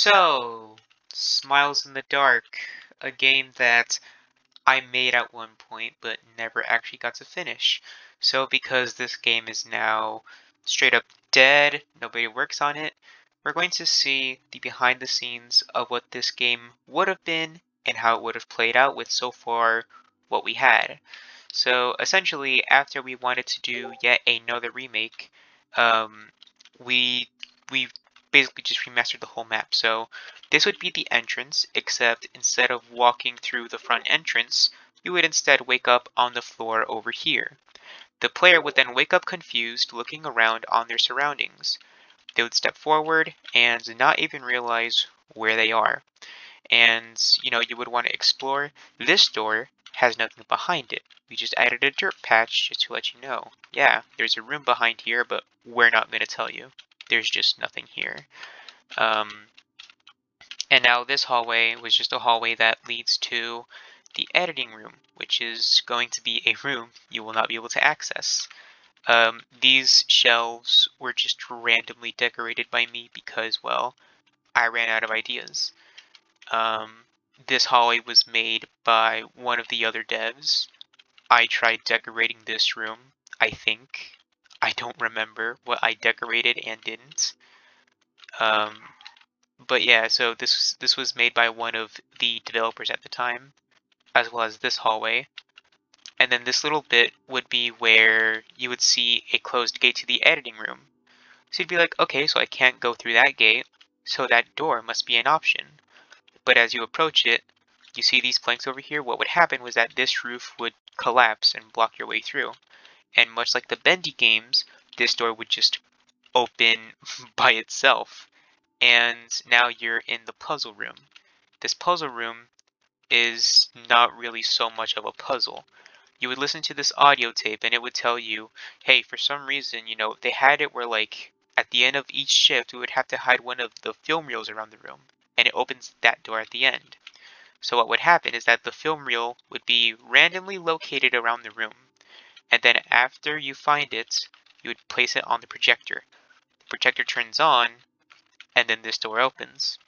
So, Smiles in the Dark, a game that I made at one point but never actually got to finish. So, because this game is now straight up dead, nobody works on it, we're going to see the behind the scenes of what this game would have been and how it would have played out with so far what we had. So, essentially, after we wanted to do yet another remake, um, we we basically just remastered the whole map. So this would be the entrance, except instead of walking through the front entrance, you would instead wake up on the floor over here. The player would then wake up confused, looking around on their surroundings. They would step forward and not even realize where they are. And, you would want to explore. This door has nothing behind it. We just added a dirt patch just to let you know. Yeah, there's a room behind here, but we're not going to tell you. There's just nothing here. Um, and now this hallway was just a hallway that leads to the editing room, which is going to be a room you will not be able to access. These shelves were just randomly decorated by me because, well, I ran out of ideas. This hallway was made by one of the other devs. I tried decorating this room, I think. I don't remember what I decorated and didn't. Um, But yeah, so this was made by one of the developers at the time, as well as this hallway. And then this little bit would be where you would see a closed gate to the editing room. So you'd be like, okay, so I can't go through that gate, so that door must be an option. But as you approach it, you see these planks over here. What would happen was that this roof would collapse and block your way through. And much like the bendy games, this door would just open by itself. And now you're in the puzzle room. This puzzle room is not really so much of a puzzle. You would listen to this audio tape and it would tell you, hey, for some reason, they had it where, like, at the end of each shift, we would have to hide one of the film reels around the room, and it opens that door at the end. So what would happen is that the film reel would be randomly located around the room, and then after you find it, you would place it on the projector. The projector turns on, and then this door opens.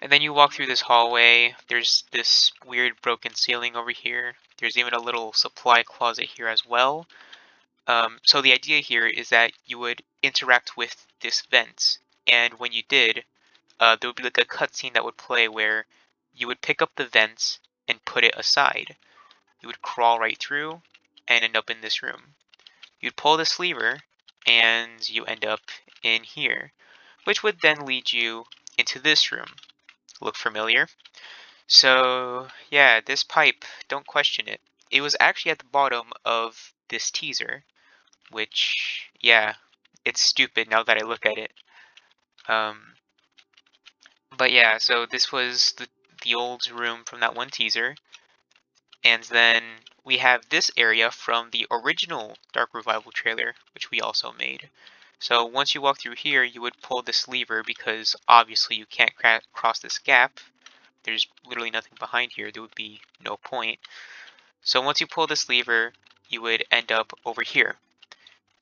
And then you walk through this hallway. There's this weird broken ceiling over here. There's even a little supply closet here as well. So the idea here is that you would interact with this vent. And when you did, there would be like a cutscene that would play where you would pick up the vent and put it aside. You would crawl right through and end up in this room. You'd pull this lever and you end up in here, which would then lead you into this room. Look familiar? So, yeah, this pipe, don't question it. It was actually at the bottom of this teaser, which, yeah, it's stupid now that I look at it. Um, but yeah, so this was the old room from that one teaser. And then we have this area from the original Dark Revival trailer, which we also made. So once you walk through here, you would pull this lever because obviously you can't cross this gap. There's literally nothing behind here. There would be no point. So once you pull this lever, you would end up over here.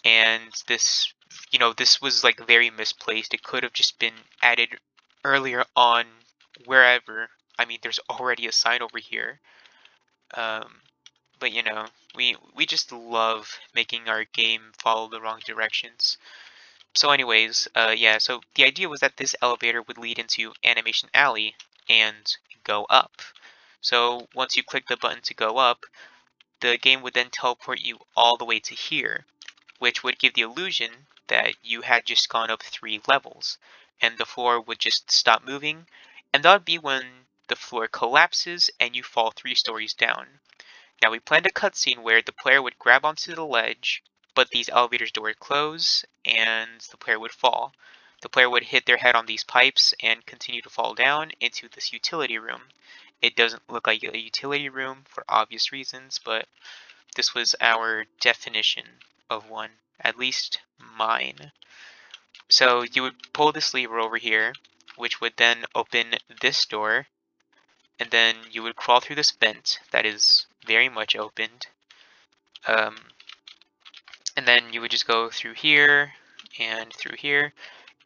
And this was like very misplaced. It could have just been added earlier on wherever. I mean, there's already a sign over here. But we just love making our game follow the wrong directions. So anyways, yeah, so the idea was that this elevator would lead into Animation Alley and go up. So once you click the button to go up, the game would then teleport you all the way to here, which would give the illusion that you had just gone up 3 levels, and the floor would just stop moving, and that would be when the floor collapses and you fall 3 stories down. Now we planned a cutscene where the player would grab onto the ledge, but these elevators door would close and the player would fall. The player would hit their head on these pipes and continue to fall down into this utility room. It doesn't look like a utility room for obvious reasons, but this was our definition of one, at least mine. So you would pull this lever over here, which would then open this door, and then you would crawl through this vent that is very much opened. And then you would just go through here and through here,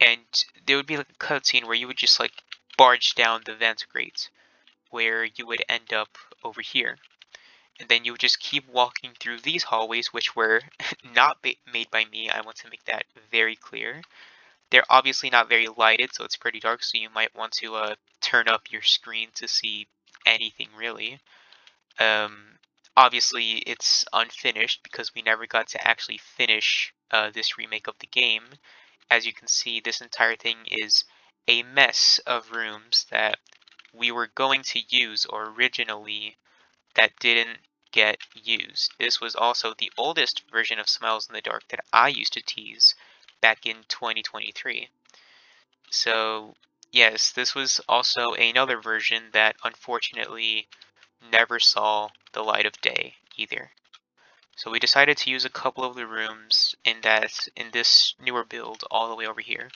and there would be like a cutscene where you would just like barge down the vent grate, where you would end up over here. And then you would just keep walking through these hallways, which were not made by me. I want to make that very clear. They're obviously not very lighted, so it's pretty dark, so you might want to turn up your screen to see anything really. Um, Obviously, it's unfinished because we never got to actually finish this remake of the game. As you can see, this entire thing is a mess of rooms that we were going to use originally that didn't get used. This was also the oldest version of Smiles in the Dark that I used to tease back in 2023. So, yes, this was also another version that unfortunately never saw the light of day either. So we decided to use a couple of the rooms in this newer build all the way over here.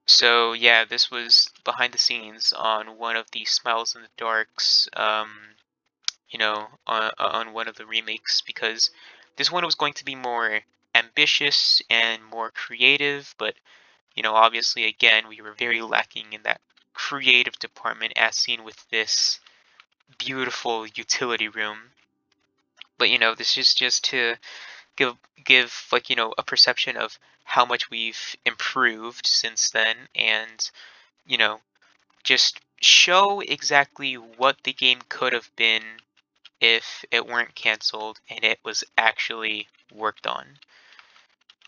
So yeah, this was behind the scenes on one of the Smiles in the Darks, on one of the remakes, because this one was going to be more ambitious and more creative, but obviously again we were very lacking in that creative department as seen with this beautiful utility room. But this is just to give like a perception of how much we've improved since then, and you know just show exactly what the game could have been if it weren't canceled and it was actually worked on.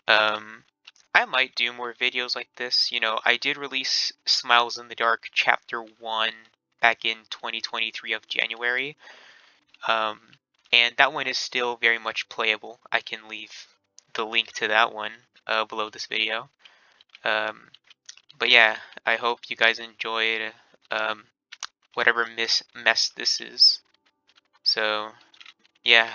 I might do more videos like this. I did release Smiles in the Dark Chapter 1 back in 2023 of January. Um, and that one is still very much playable. I can leave the link to that one below this video. Um, but yeah, I hope you guys enjoyed whatever mess this is. So, yeah.